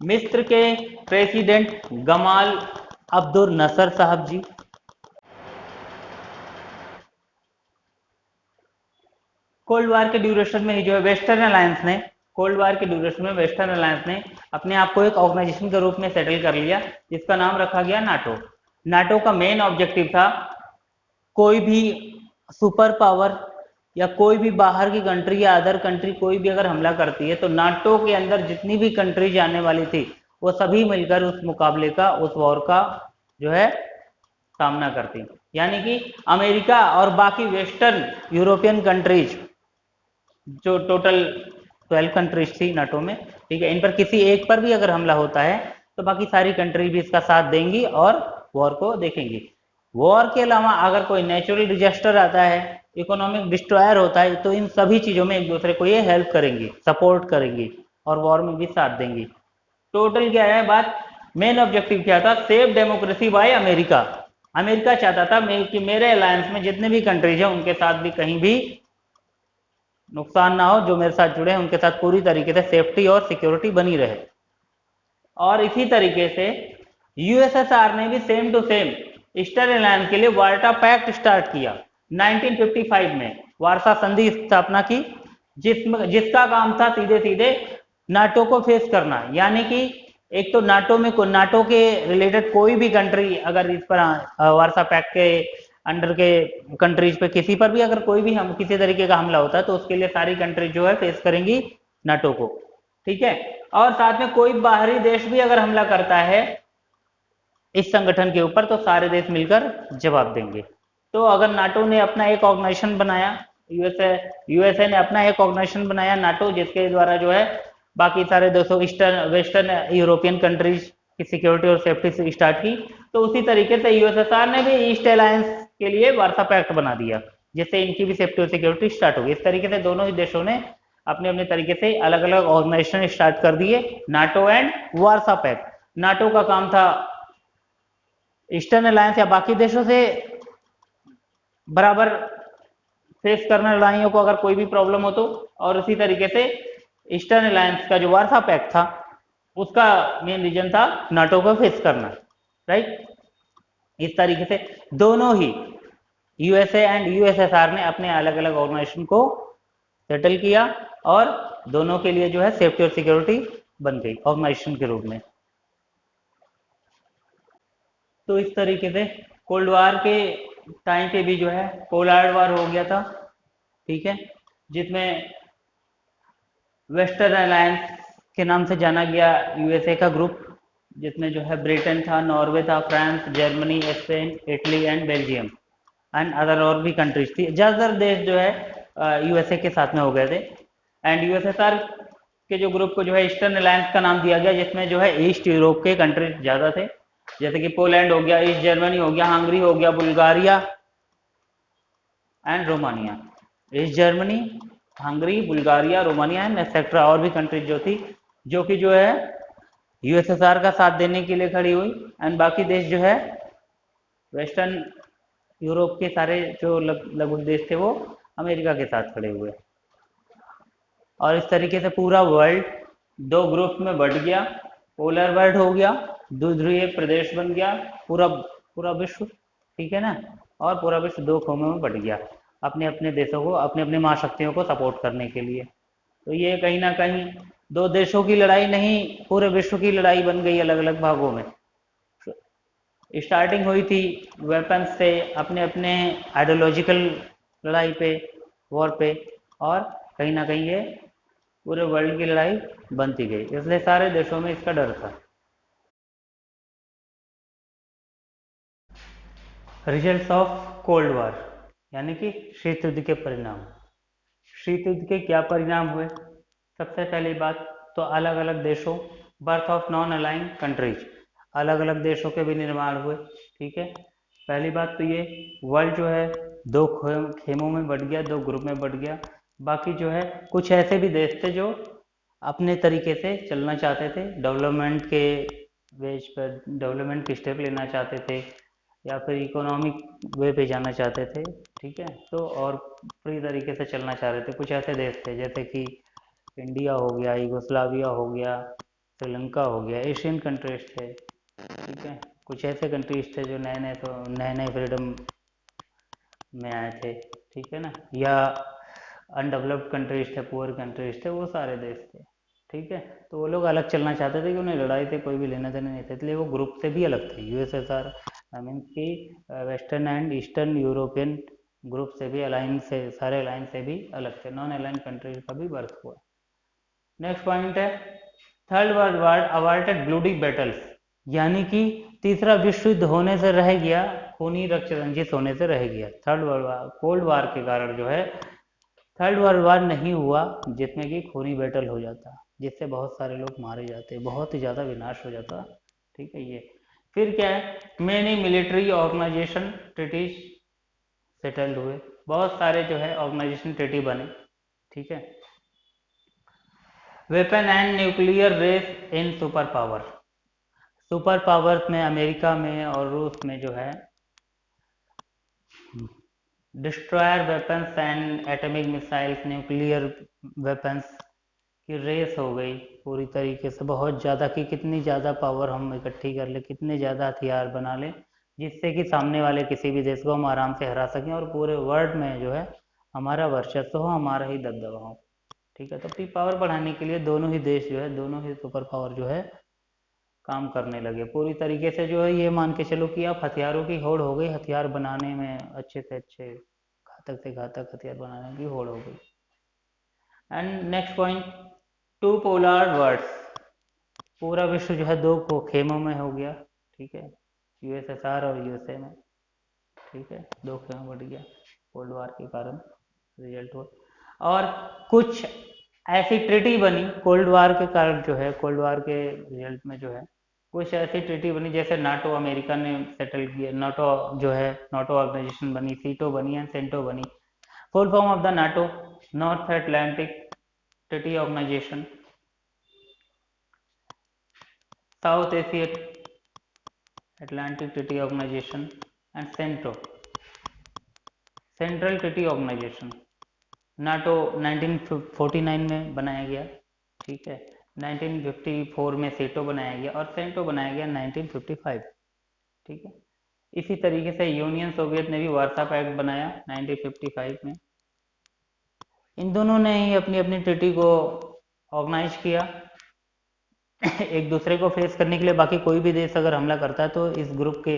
मिस्र के प्रेसिडेंट गमाल अब्दुल नसर साहब जी, कोल्ड वार के ड्यूरेशन में ही जो है वेस्टर्न अलायंस ने, कोल्ड वार के ड्यूरेशन में वेस्टर्न अलायंस ने अपने आप को एक ऑर्गेनाइजेशन के रूप में सेटल कर लिया जिसका नाम रखा गया नाटो। नाटो का मेन ऑब्जेक्टिव था कोई भी सुपर पावर या कोई भी बाहर की कंट्री या अदर कंट्री कोई भी अगर हमला करती है तो नाटो के अंदर जितनी भी कंट्रीज आने वाली थी वो सभी मिलकर उस मुकाबले का, उस वॉर का जो है सामना करती। यानी कि अमेरिका और बाकी वेस्टर्न यूरोपियन कंट्रीज जो टोटल 12 कंट्रीज थी नाटो में, ठीक है, इन पर किसी एक पर भी अगर हमला होता है तो बाकी सारी कंट्री भी इसका साथ देंगी और वॉर को देखेंगी। वॉर के अलावा अगर कोई नेचुरल डिजास्टर आता है, इकोनॉमिक डिस्ट्रॉयर होता है, तो इन सभी चीज़ों में एक दूसरे को ये हेल्प करेंगी, सपोर्ट करेंगी और वॉर में भी साथ देंगी। टोटल क्या है बात, मेन ऑब्जेक्टिव क्या था, save democracy by America. America चाहता था कि मेरे अलायंस में जितने भी कंट्रीज हैं उनके साथ भी कहीं भी नुकसान ना हो, जो मेरे साथ जुड़े हैं उनके साथ पूरी तरीके से सेफ्टी और सिक्योरिटी बनी रहे। और इसी तरीके से यूएसएसआर ने भी same to same eastern alliance के लिए वार्टा पैक्ट स्टार्ट किया 1955 में, वार्सा संधि स्थापना की जिसका काम था सीधे सीधे नाटो को फेस करना। यानी कि एक तो नाटो के रिलेटेड कोई भी कंट्री अगर इस पर वार्सा पैक्ट के अंडर के कंट्रीज पे किसी पर भी अगर कोई भी हम किसी तरीके का हमला होता है तो उसके लिए सारी कंट्रीज जो है फेस करेंगी नाटो को। ठीक है, और साथ में कोई बाहरी देश भी अगर हमला करता है इस संगठन के ऊपर तो सारे देश मिलकर जवाब देंगे। तो अगर नाटो ने अपना एक ऑर्गेनाइजेशन बनाया, यूएसए ने अपना एक ऑर्गेनाइजेशन बनाया नाटो, जिसके द्वारा जो है बाकी सारे देशों वेस्टर्न यूरोपियन कंट्रीज की सिक्योरिटी और सेफ्टी से स्टार्ट की, तो उसी तरीके से यूएसएसआर ने भी ईस्ट अलायंस के लिए वार्सा पैक्ट बना दिया जिससे इनकी भी सेफ्टी और सिक्योरिटी स्टार्ट होगी। इस तरीके से दोनों ही देशों ने अपने अपने तरीके से अलग अलग ऑर्गेनाइजेशन स्टार्ट कर दिए, NATO and Warsaw Pact. NATO का काम था ईस्टर्न अलायंस या बाकी देशों से बराबर फेस करना लड़ाइयों को अगर कोई भी प्रॉब्लम हो तो, और उसी तरीके से ईस्टर्न अलायंस का जो वार्सा पैक्ट था उसका मेन रीजन था नाटो को फेस करना, राइट। इस तरीके से दोनों ही यूएसए एंड यूएसएसआर ने अपने अलग अलग ऑर्गेनाइजेशन को सेटल किया और दोनों के लिए जो है सेफ्टी और सिक्योरिटी बन गई ऑर्गेनाइजेशन के रूप में। तो इस तरीके से कोल्ड वार के टाइम पे भी जो है पोलैंड वार हो गया था, ठीक है, जिसमें वेस्टर्न अलायंस के नाम से जाना गया यूएसए का ग्रुप, जिसमें जो है ब्रिटेन था, नॉर्वे था, France, Germany, Spain, Italy and Belgium and other और भी कंट्रीज थी। ज़्यादातर देश जो है यूएसए के साथ में हो गए थे। एंड यूएसएसआर के जो ग्रुप को जो है ईस्टर्न अलायंस का नाम दिया गया, जिसमें जो है ईस्ट यूरोप के कंट्रीज ज़्यादा थे, जैसे कि पोलैंड हो गया, ईस्ट जर्मनी हो गया, हंगरी हो गया, Bulgaria and Romania. East Germany, Hungary, Bulgaria, Romania and etcetera और भी कंट्रीज जो थी, जो कि जो है यूएसएसआर का साथ देने के लिए खड़ी हुई। एंड बाकी देश जो है वेस्टर्न यूरोप के सारे जो लगभग देश थे वो अमेरिका के साथ खड़े हुए। और इस तरीके से पूरा वर्ल्ड दो ग्रुप में बढ़ गया, पोलर वर्ल्ड हो गया, ध्रुवीय प्रदेश बन गया, पूरा पूरा विश्व, ठीक है ना। और पूरा विश्व दो खोमों में बढ़ गया अपने अपने देशों को, अपने अपने महाशक्तियों को सपोर्ट करने के लिए। तो ये कहीं ना कहीं दो देशों की लड़ाई नहीं, पूरे विश्व की लड़ाई बन गई अलग अलग भागों में। स्टार्टिंग हुई थी वेपन्स से, अपने अपने आइडियोलॉजिकल लड़ाई पे, वॉर पे, और कहीं ना कहीं ये पूरे वर्ल्ड की लड़ाई बनती गई, इसलिए सारे देशों में इसका डर था। रिजल्ट्स ऑफ कोल्ड वॉर, यानी कि शीत युद्ध के परिणाम। शीत युद्ध के क्या परिणाम हुए? सबसे पहली बात तो अलग अलग देशों, बर्थ ऑफ नॉन अलाइंग कंट्रीज, अलग अलग देशों के भी निर्माण हुए, ठीक है। पहली बात तो ये वर्ल्ड जो है दो खेमों में बढ़ गया, दो ग्रुप में बढ़ गया। बाकी जो है कुछ ऐसे भी देश थे जो अपने तरीके से चलना चाहते थे, डेवलपमेंट के बेस पर डेवलपमेंट की स्टेप लेना चाहते थे, या फिर इकोनॉमिक वे पे जाना चाहते थे, ठीक है। तो और पूरी तरीके से चलना चाह रहे थे। कुछ ऐसे देश थे जैसे कि इंडिया हो गया, यूगोस्लाविया हो गया, श्रीलंका हो गया, एशियन कंट्रीज थे, ठीक है। कुछ ऐसे कंट्रीज थे जो नए नए फ्रीडम में आए थे, ठीक है ना, या अनडेवलप्ड कंट्रीज थे, पुअर कंट्रीज थे, वो सारे देश थे, ठीक है। तो वो लोग अलग चलना चाहते थे कि उन्हें लड़ाई से कोई भी लेना देना नहीं था, इसलिए वो ग्रुप से भी अलग थे। यूएसएसआर आई मीन कि western and eastern European group से भी, अलायंस से, सारे अलायंस से भी अलग थे, नॉन अलाइन कंट्रीज का भी बर्थ हुआ। नेक्स्ट पॉइंट है third world war अवार्टेड bloody battles, यानी कि तीसरा विश्व युद्ध होने से रह गया, खूनी रक्त रंजित होने से रह गया। Third world war, cold war के कारण जो है थर्ड वर्ल्ड वॉर नहीं हुआ, जिसमें कि खूनी बैटल हो जाता, जिससे बहुत सारे लोग मारे जाते, बहुत ही ज़्यादा विनाश हो जाता, ठीक है। ये फिर क्या है, many military organization treaties settled हुए, बहुत सारे जो है ऑर्गेनाइजेशन ट्रीटी बने, ठीक है। Weapon and nuclear race in super power, super powers में अमेरिका में और रूस में जो है destroyer weapons and atomic missiles, nuclear weapons की रेस हो गई पूरी तरीके से, बहुत ज़्यादा, कि कितनी ज़्यादा पावर हम इकट्ठी कर ले, कितने ज़्यादा हथियार बना ले, जिससे कि सामने वाले किसी भी देश को हम आराम से हरा सकें और पूरे वर्ल्ड में जो है हमारा वर्चस्व हो, हमारा ही दबदबा हो, ठीक है। तो अपनी पावर बढ़ाने के लिए दोनों ही देश जो है, दोनों ही सुपर पावर जो है काम करने लगे पूरी तरीके से। जो है ये मान के चलो कि अब हथियारों की होड़ हो गई, हथियार बनाने में अच्छे से अच्छे, घातक से घातक हथियार बनाने की होड़ हो गई। And next point, two polar worlds, पूरा विश्व जो है दो को खेमों में हो गया, ठीक है, यूएसएसआर और यूएसए में, ठीक है, दो खेमों बढ़ गया कोल्ड वार के कारण, रिजल्ट हुआ। और कुछ ऐसी ट्रीटी बनी कोल्ड वार के कारण, जो है कोल्ड वार के रिजल्ट में जो है कुछ ऐसी ट्रीटी बनी, जैसे नाटो अमेरिका ने सेटल किया, नाटो जो है नाटो ऑर्गेनाइजेशन बनी, सीटो बनी एंड सेंटो बनी। Full form of the NATO, North Atlantic Treaty Organization, South Asia Atlantic Treaty Organization, and CENTO Central Treaty Organization. NATO 1949 में बनाया गया, ठीक है, 1954 में सेटो बनाया गया और सेंटो बनाया गया 1955, ठीक है। इसी तरीके से यूनियन सोवियत ने भी वार्सा पैक्ट बनाया 1955 में। इन दोनों ने ही अपनी अपनी ट्रीटी को ऑर्गेनाइज किया एक दूसरे को फेस करने के लिए। बाकी कोई भी देश अगर हमला करता है तो इस ग्रुप के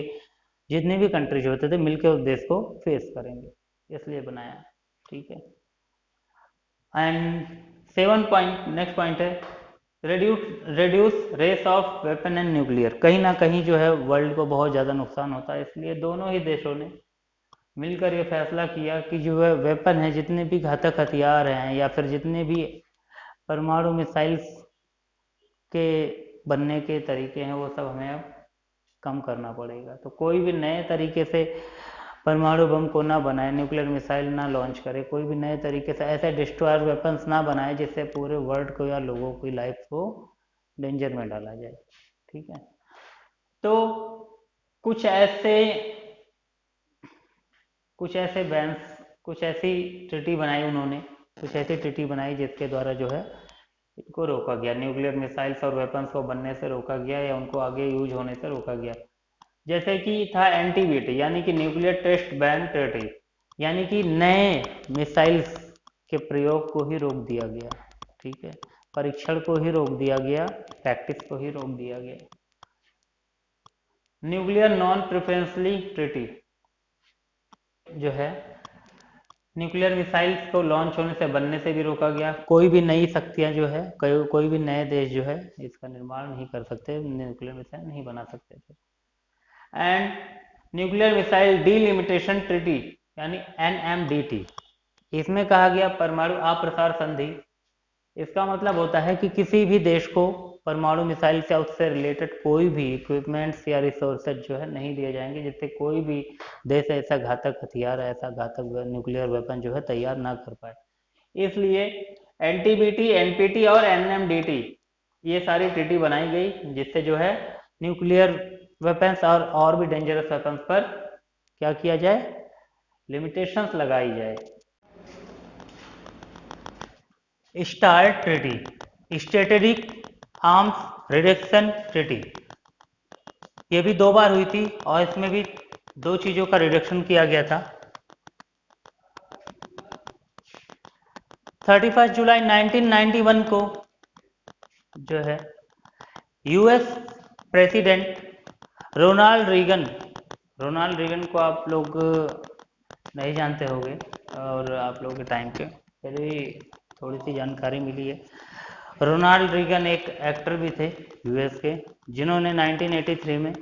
जितने भी कंट्रीज होते थे मिलकर उस देश को फेस करेंगे, इसलिए बनाया, ठीक है। And seven point, next point है reduce race of weapon and nuclear. कहीं ना कहीं जो है वर्ल्ड को बहुत ज़्यादा नुकसान होता है, इसलिए दोनों ही देशों ने मिलकर ये फैसला किया कि जो है वेपन है, जितने भी घातक हथियार हैं या फिर जितने भी परमाणु मिसाइल्स के बनने के तरीके हैं, वो सब हमें अब कम करना पड़ेगा। तो कोई भी नए तरीके से परमाणु बम को ना बनाए, न्यूक्लियर मिसाइल ना लॉन्च करे, कोई भी नए तरीके से ऐसे डिस्ट्रॉयर वेपन्स ना बनाए जिससे पूरे वर्ल्ड को या लोगों की लाइफ को डेंजर में डाला जाए, ठीक है। तो कुछ ऐसे कुछ ऐसे बैन्स, कुछ ऐसी ट्रीटी बनाई उन्होंने, कुछ ऐसी ट्रीटी बनाई जिसके द्वारा जो है इनको रोका गया, न्यूक्लियर मिसाइल्स और वेपन्स को बनने से रोका गया या उनको आगे यूज होने से रोका गया। जैसे कि था एनटीबीटी यानी कि न्यूक्लियर टेस्ट बैन ट्रीटी, यानी कि नए मिसाइल्स के प्रयोग को ही रोक दिया गया। ठीक है, परीक्षण को ही रोक दिया गया, प्रैक्टिस को ही रोक दिया गया। न्यूक्लियर नॉन प्रिफरेंसली ट्रीटी जो है, न्यूक्लियर मिसाइल्स को लॉन्च होने से, बनने से भी रोका गया। कोई भी नई शक्तियां जो है, कोई भी नए देश जो है इसका निर्माण नहीं कर सकते, न्यूक्लियर मिसाइल नहीं बना सकते थे। And nuclear missile delimitation treaty यानी NMDT, इसमें कहा गया परमाणु अप्रसार संधि। इसका मतलब होता है कि किसी भी देश को परमाणु मिसाइल या उससे रिलेटेड कोई भी इक्विपमेंट्स या रिसोर्सेज जो है नहीं दिए जाएंगे, जिससे कोई भी देश ऐसा घातक हथियार, ऐसा घातक न्यूक्लियर वेपन जो है तैयार ना कर पाए। इसलिए NTBT, NPT और NMDT ये सारी ट्रीटी बनाई गई, जिससे जो है न्यूक्लियर वेपन्स और भी डेंजरस वेपन्स पर क्या किया जाए, लिमिटेशंस लगाई जाए। Start treaty, strategic arms reduction treaty, ये भी 2 बार हुई थी और इसमें भी 2 चीजों का रिडक्शन किया गया था। 31 जुलाई 1991 को जो है यूएस प्रेसिडेंट रोनाल्ड रीगन को आप लोग नहीं जानते होंगे, और आप लोगों के टाइम पे फिर भी थोड़ी सी जानकारी मिली है। रोनाल्ड रीगन एक एक्टर भी थे यूएस के, जिन्होंने 1983 में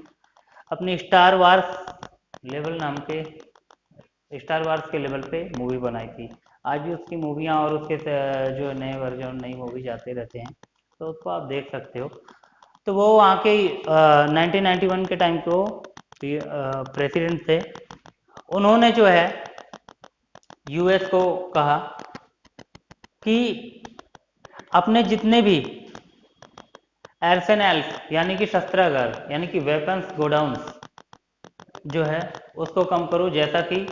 अपनी स्टार वार्स लेवल नाम के, स्टार वार्स के लेवल पे मूवी बनाई थी। आज भी उसकी मूवियाँ और उसके जो नए वर्जन, नई मूवीज आते रहते हैं, तो उसको आप देख सकते हो। तो वो वहाँ के 1991 के टाइम को प्रेसिडेंट थे। उन्होंने जो है यूएस को कहा कि अपने जितने भी आर्सेनल्स यानी कि शस्त्रागार यानी कि वेपन्स गोडाउन्स जो है उसको कम करो, जैसा कि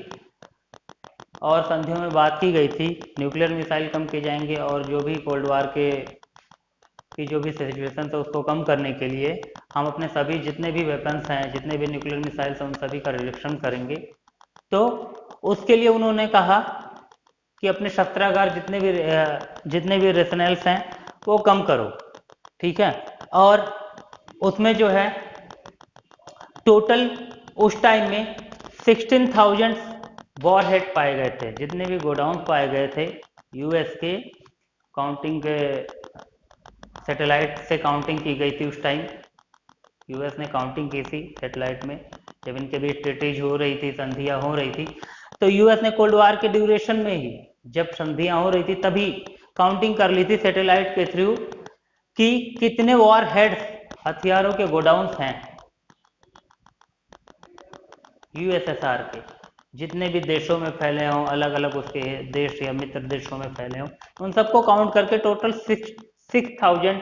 और संधियों में बात की गई थी। न्यूक्लियर मिसाइल कम किए जाएंगे और जो भी कोल्ड वार की जो भी सिचुएशन है उसको कम करने के लिए हम अपने सभी जितने भी वेपन्स हैं, जितने भी न्यूक्लियर मिसाइल्स हैं, उन सभी का रिडक्शन करेंगे। तो उसके लिए उन्होंने कहा कि अपने शस्त्रागार जितने भी रेशनल्स हैं वो कम करो। ठीक है, और उसमें जो है टोटल उस टाइम में 16,000 वॉरहेड पाए गए थे। जितने भी गोडाउन पाए गए थे यूएस के, काउंटिंग के सैटेलाइट से काउंटिंग की गई थी। उस टाइम यूएस ने काउंटिंग की थी सैटेलाइट में, जब इनके बीच ट्रीटीज हो रही थी, संधियां हो रही थी। तो यूएस ने कोल्ड वार के ड्यूरेशन में ही, जब संधियां हो रही थी, तभी काउंटिंग कर ली थी सैटेलाइट के थ्रू कि कितने वॉर हेड्स, हथियारों के गोडाउन्स हैं यूएसएसआर के, जितने भी देशों में फैले हों, अलग अलग उसके देश या मित्र देशों में फैले हों, उन सबको काउंट करके टोटल 6,000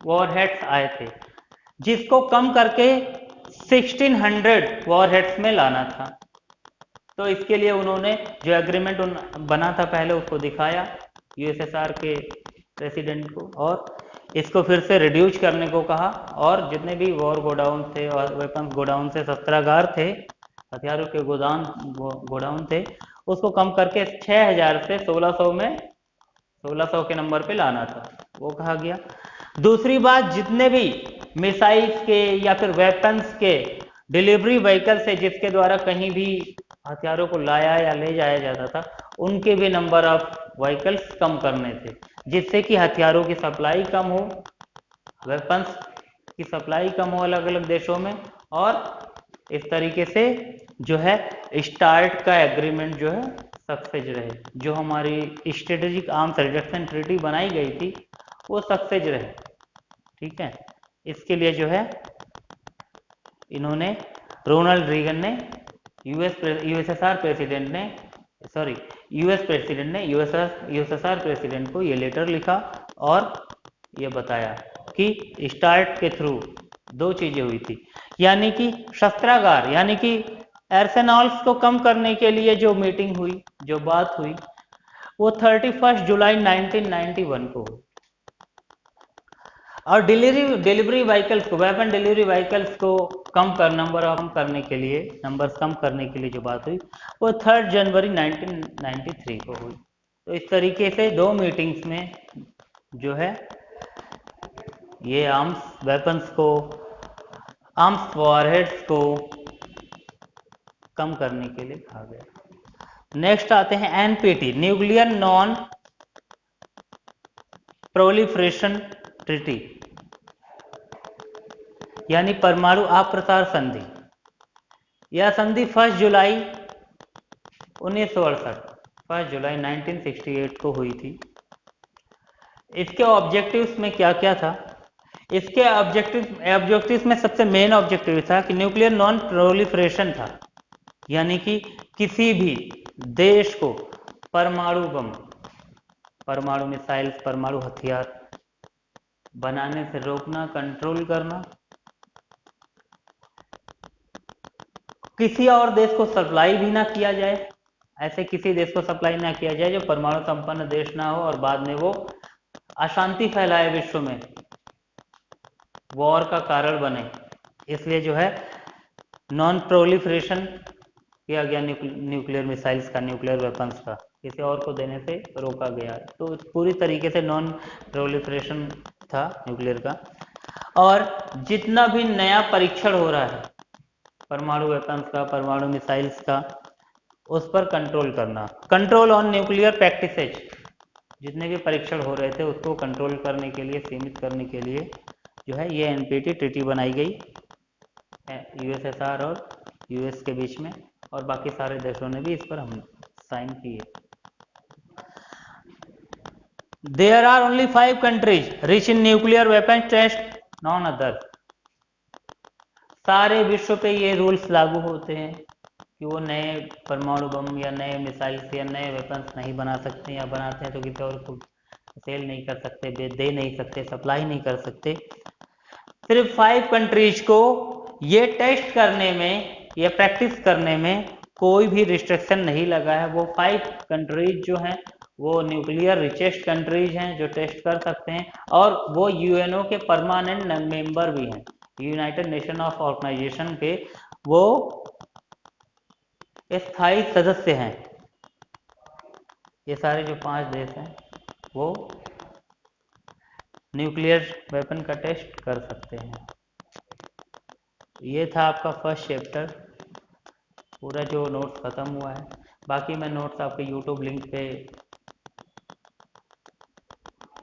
वॉरहेड्स आए थे, जिसको कम करके 1600 वॉरहेड्स में लाना था। तो इसके लिए उन्होंने जो एग्रीमेंट बना था पहले, उसको दिखाया यूएसएसआर के प्रेसिडेंट को, और इसको फिर से रिड्यूस करने को कहा, और जितने भी वॉर गोडाउन थे और वेपन्स गोडाउन से शस्त्रागार थे, हथियारों के गोडाउन थे, उसको कम करके 6,000 से 1,600 में 1,600 के नंबर पे लाना था, वो कहा गया। दूसरी बात, जितने भी मिसाइल्स के या फिर वेपन्स के डिलीवरी व्हीकल से जिसके द्वारा कहीं भी हथियारों को लाया या ले जाया जाता था, उनके भी नंबर ऑफ व्हीकल्स कम करने थे, जिससे कि हथियारों की सप्लाई कम हो, वेपन्स की सप्लाई कम हो अलग अलग देशों में, और इस तरीके से जो है स्टार्ट का एग्रीमेंट जो है सक्सेस रहे। जो हमारी स्ट्रेटेजिक आर्म्स रिडक्शन ट्रीटी बनाई गई थी वो सक्सेस रहे। ठीक है, इसके लिए जो है इन्होंने, रोनाल्ड रीगन ने, यूएसएसआर प्रेसिडेंट ने यूएसएसआर प्रेसिडेंट को ये लेटर लिखा और ये बताया कि स्टार्ट के थ्रू 2 चीजें हुई थी, यानी कि शस्त्रागार यानी कि आर्सेनल्स को कम करने के लिए जो मीटिंग हुई, जो बात हुई, वो 31 जुलाई 1991 को हुई। और डिलीवरी व्हीकल्स को, वेपन डिलीवरी व्हीकल्स को नंबर्स कम करने के लिए जो बात हुई वो 3 जनवरी 1993 को हुई। तो इस तरीके से 2 मीटिंग्स में जो है ये आर्म्स वॉरहेड्स को कम करने के लिए कहा गया। नेक्स्ट आते हैं NPT, nuclear non proliferation treaty, यानी परमाणु अप्रसार संधि। यह संधि 1 जुलाई 1968 को हुई थी। इसके ऑब्जेक्टिव्स में क्या क्या था? इसके ऑब्जेक्टिव्स में सबसे मेन ऑब्जेक्टिव था कि न्यूक्लियर नॉन प्रोलिफरेशन था, यानी कि किसी भी देश को परमाणु बम, परमाणु मिसाइल्स, परमाणु हथियार बनाने से रोकना, कंट्रोल करना, किसी और देश को सप्लाई भी ना किया जाए, ऐसे किसी देश को सप्लाई ना किया जाए जो परमाणु संपन्न देश ना हो और बाद में वो अशांति फैलाए, विश्व में वॉर का कारण बने। इसलिए जो है नॉन प्रोलिफरेशन किया गया न्यूक्लियर मिसाइल्स का, न्यूक्लियर वेपन्स का, किसी और को देने से रोका गया। तो पूरी तरीके से नॉन प्रोलिफरेशन था न्यूक्लियर का। और जितना भी नया परीक्षण हो रहा है परमाणु वेपन्स का, परमाणु मिसाइल्स का, उस पर कंट्रोल करना, कंट्रोल ऑन न्यूक्लियर प्रैक्टिसेज, जितने भी परीक्षण हो रहे थे उसको कंट्रोल करने के लिए, सीमित करने के लिए जो है ये एनपीटी ट्रीटी बनाई गई यूएसएसआर और यूएस के बीच में, और बाकी सारे देशों ने भी इस पर हम साइन किए। There are only 5 countries rich in nuclear weapon test, non other. सारे विश्व पे ये रूल्स लागू होते हैं कि वो नए परमाणु बम या नए मिसाइल्स या नए वेपन्स नहीं बना सकते, या बनाते हैं तो किसी और को सेल नहीं कर सकते, दे नहीं सकते, सप्लाई नहीं कर सकते। सिर्फ 5 कंट्रीज को ये टेस्ट करने में या प्रैक्टिस करने में कोई भी रिस्ट्रिक्शन नहीं लगा है। वो 5 कंट्रीज जो हैं वो न्यूक्लियर रिचेस्ट कंट्रीज हैं जो टेस्ट कर सकते हैं, और वो यूएनओ के परमानेंट मेंबर भी हैं, यूनाइटेड नेशन ऑफ ऑर्गेनाइजेशन के वो स्थायी सदस्य हैं। ये सारे जो 5 देश हैं वो न्यूक्लियर वेपन का टेस्ट कर सकते हैं। ये था आपका फर्स्ट चैप्टर, पूरा जो नोट्स ख़त्म हुआ है। बाकी मैं नोट्स आपके यूट्यूब लिंक पे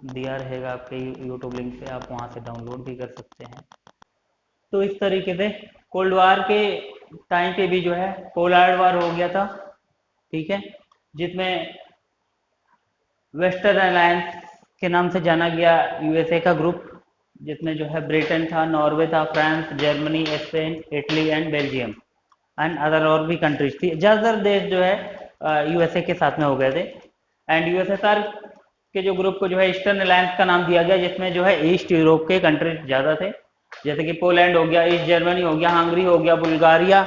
दिया रहेगा, आपके यूट्यूब लिंक पे आप वहाँ से डाउनलोड भी कर सकते हैं। तो इस तरीके से कोल्ड वार के टाइम पे भी जो है पोलैंड वार हो गया था, ठीक है, जिसमें वेस्टर्न अलायंस के नाम से जाना गया यूएसए का ग्रुप, जिसमें जो है ब्रिटेन था, नॉर्वे था, France, Germany, Spain, Italy and Belgium and other और भी कंट्रीज थी। ज़्यादातर देश जो है यूएसए के साथ में हो गए थे। एंड यूएसएसआर के जो ग्रुप को जो है ईस्टर्न अलायंस का नाम दिया गया, जिसमें जो है ईस्ट यूरोप के कंट्रीज ज़्यादा थे, जैसे कि पोलैंड हो गया, ईस्ट जर्मनी हो गया, हंगरी हो गया, Bulgaria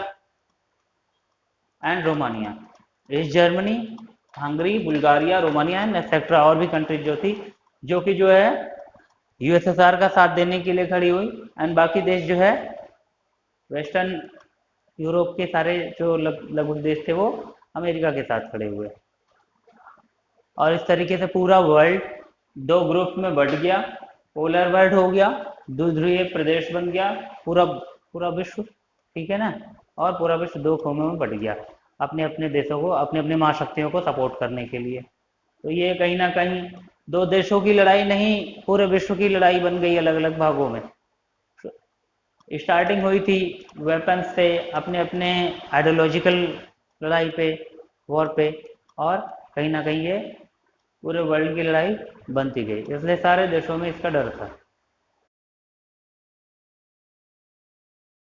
and Romania. East Germany, Hungary, Bulgaria, Romania and etcetera और भी कंट्रीज जो थी, जो कि जो है यूएसएसआर का साथ देने के लिए खड़ी हुई। एंड बाकी देश जो है वेस्टर्न यूरोप के सारे जो लगभग देश थे वो अमेरिका के साथ खड़े हुए। और इस तरीके से पूरा वर्ल्ड 2 ग्रुप में बढ़ गया, पोलर वर्ल्ड हो गया, द्विध्रुवीय प्रदेश बन गया, पूरा विश्व, ठीक है ना, और पूरा विश्व 2 खोमों में बढ़ गया अपने अपने देशों को, अपने अपने महाशक्तियों को सपोर्ट करने के लिए। तो ये कहीं ना कहीं 2 देशों की लड़ाई नहीं, पूरे विश्व की लड़ाई बन गई अलग अलग भागों में। स्टार्टिंग हुई थी वेपन्स से, अपने अपने आइडियोलॉजिकल लड़ाई पे, वॉर पे, और कहीं ना कहीं ये पूरे वर्ल्ड की लड़ाई बनती गई, इसलिए सारे देशों में इसका डर था।